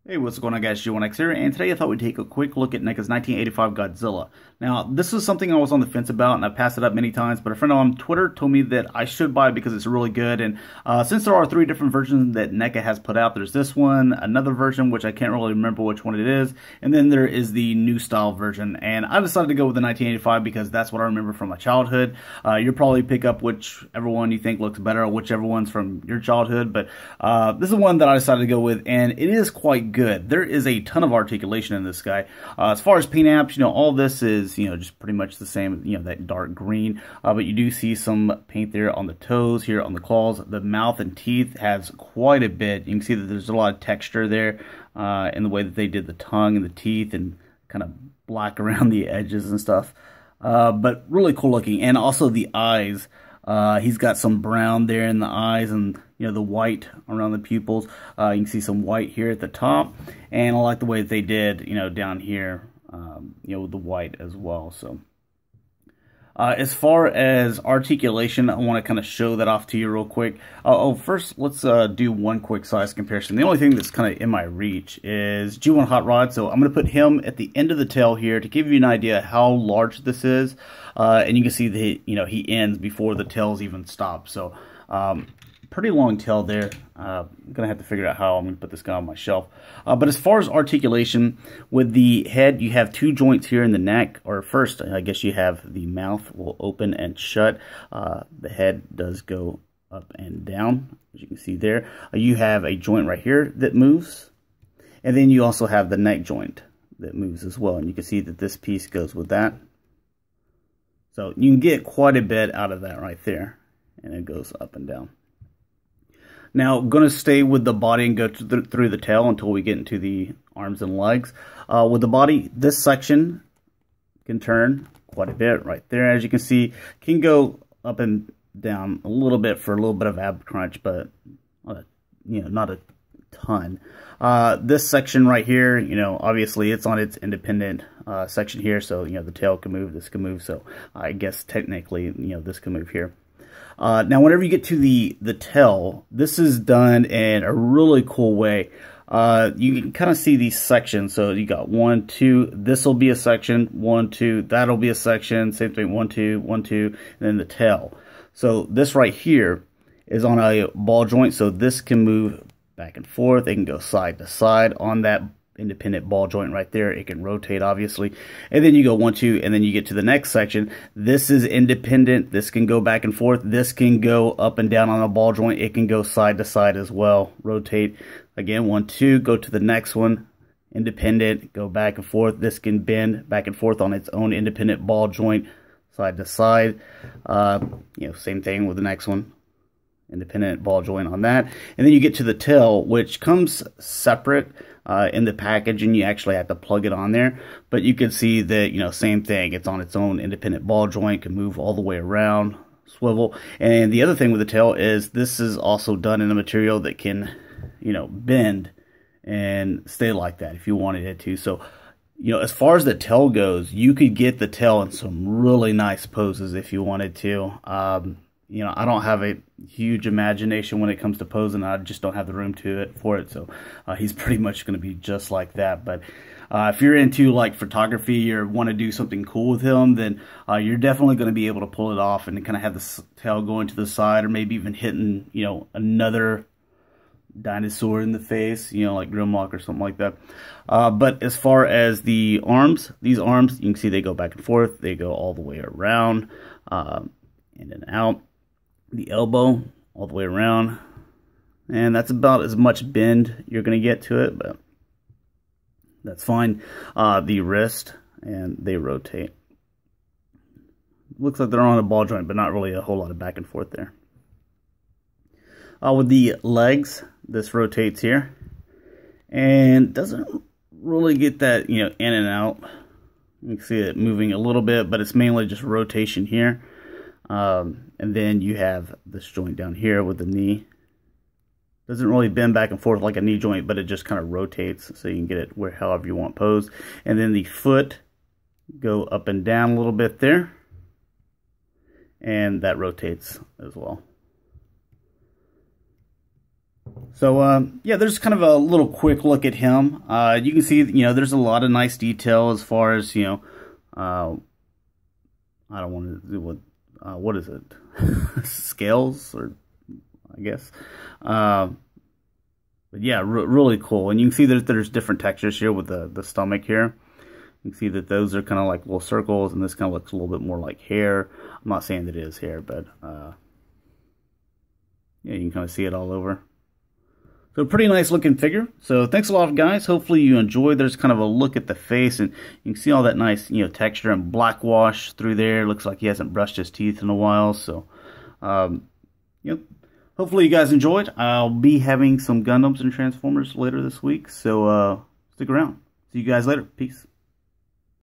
Hey, what's going on, guys? G1X here, and today I thought we'd take a quick look at NECA's 1985 Godzilla. Now, this is something I was on the fence about, and I passed it up many times, but a friend on Twitter told me that I should buy it because it's really good, and since there are three different versions that NECA has put out, there's this one, another version, which I can't really remember which one it is, and then there is the new style version, and I decided to go with the 1985 because that's what I remember from my childhood. You'll probably pick up whichever one you think looks better, or whichever one's from your childhood, but this is one that I decided to go with, and it is quite good. There is a ton of articulation in this guy. As far as paint apps, all this is, just pretty much the same, that dark green, but you do see some paint there on the toes, here on the claws. The mouth and teeth has quite a bit. You can see that there's a lot of texture there in the way that they did the tongue and the teeth, and kind of black around the edges and stuff. But really cool looking. And also the eyes. He's got some brown there in the eyes, and the white around the pupils. You can see some white here at the top, and I like the way that they did down here, with the white as well. So as far as articulation, I want to kind of show that off to you real quick. First, let's do one quick size comparison. The only thing that's kind of in my reach is G1 Hot Rod, so I'm going to put him at the end of the tail here to give you an idea how large this is. And you can see that he ends before the tails even stop. So pretty long tail there. I'm gonna have to figure out how I'm gonna put this guy on my shelf. But as far as articulation, with the head, you have two joints here in the neck. Or first, I guess you have the mouth will open and shut. The head does go up and down, as you can see there. You have a joint right here that moves, and then you also have the neck joint that moves as well. And you can see that this piece goes with that. So you can get quite a bit out of that right there, and it goes up and down. Now, I'm going to stay with the body and go through the tail until we get into the arms and legs. With the body, this section can turn quite a bit right there. As you can see, can go up and down a little bit for a little bit of ab crunch, but not a ton. This section right here, obviously it's on its independent section here, so the tail can move, this can move, so I guess technically this can move here. Now whenever you get to the tail, this is done in a really cool way. You can kind of see these sections. So you got 1, 2, this will be a section, 1, 2, that'll be a section, same thing, 1, 2, 1, 2, and then the tail. So this right here is on a ball joint, so this can move back and forth. It can go side to side on that independent ball joint right there. It can rotate, obviously, and then you go 1, 2, and then you get to the next section. This is independent. This can go back and forth. This can go up and down on a ball joint. It can go side to side as well, rotate. Again, 1, 2, go to the next one, independent, go back and forth. This can bend back and forth on its own independent ball joint, side to side. Same thing with the next one, independent ball joint on that. And then you get to the tail, which comes separate in the package, and you actually have to plug it on there. But you can see that same thing, it's on its own independent ball joint, can move all the way around, swivel. And the other thing with the tail is this is also done in a material that can bend and stay like that if you wanted it to. So as far as the tail goes, you could get the tail in some really nice poses if you wanted to. I don't have a huge imagination when it comes to posing. I just don't have the room for it. So he's pretty much going to be just like that. But if you're into like photography or want to do something cool with him, then you're definitely going to be able to pull it off and kind of have the tail going to the side, or maybe even hitting another dinosaur in the face, like Grimlock or something like that. But as far as the arms, these arms, you can see they go back and forth. They go all the way around, in and out. The elbow all the way around, and that's about as much bend you're going to get to it, but that's fine. The wrist, and they rotate. Looks like they're on a ball joint, but not really a whole lot of back and forth there. With the legs, this rotates here, and doesn't really get that in and out. You can see it moving a little bit, but it's mainly just rotation here. And then you have this joint down here with the knee. Doesn't really bend back and forth like a knee joint, but it just kind of rotates, so you can get it however you want posed. And then the foot go up and down a little bit there, and that rotates as well. So, yeah, there's kind of a little quick look at him. You can see, there's a lot of nice detail as far as, I don't want to do what is it? Scales, or I guess. But yeah, really cool. And you can see that there's different textures here with the stomach here. You can see that those are kind of like little circles, and this kind of looks a little bit more like hair. I'm not saying that it is hair, but yeah, you can kind of see it all over. So pretty nice looking figure. So thanks a lot, guys. Hopefully you enjoyed. There's kind of a look at the face, and you can see all that nice, texture and black wash through there. Looks like he hasn't brushed his teeth in a while. So, hopefully you guys enjoyed. I'll be having some Gundams and Transformers later this week. So stick around. See you guys later. Peace.